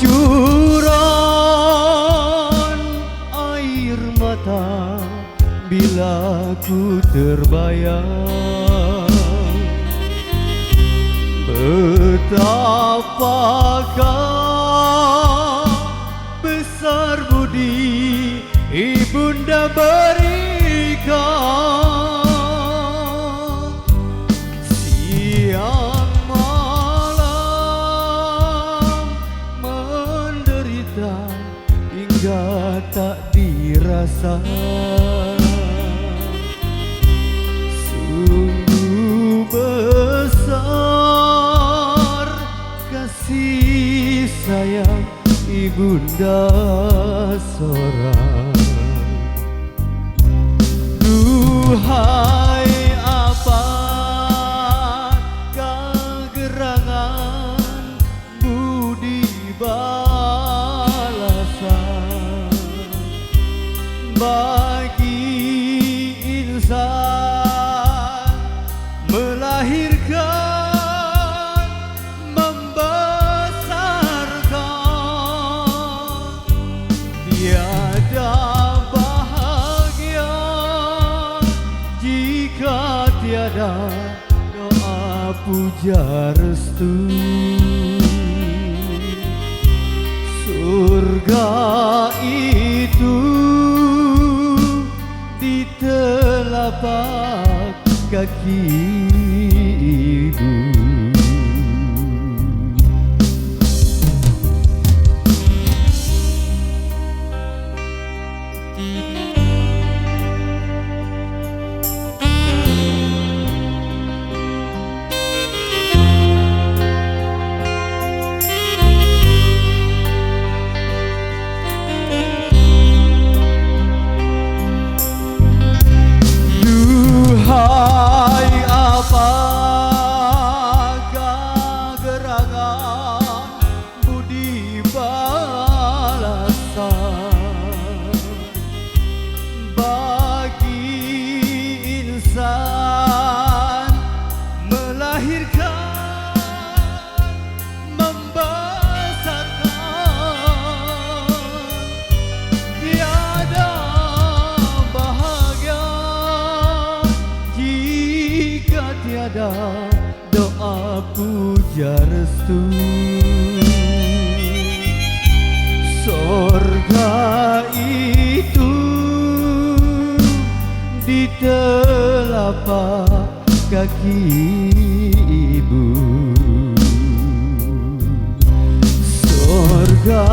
kucuran air mata bila ku terbayang betapakah besar budi ibunda berikan. Siang malam menderita hingga tak dirasa. Sungguh besar kasih sayang ibunda seorang. Duhai apakah gerangan budi balasan bagi insan melahirkan membesarkan. Tiada bahagia jika tiada doa puja restu. Surga itu di telapak kaki ibu. Apakah gerangan budi balasan bagi insan melahirkan membesarkan. Tiada bahagia jika tiada doa puja restu. Sorga itu di telapak kaki ibu. Sorga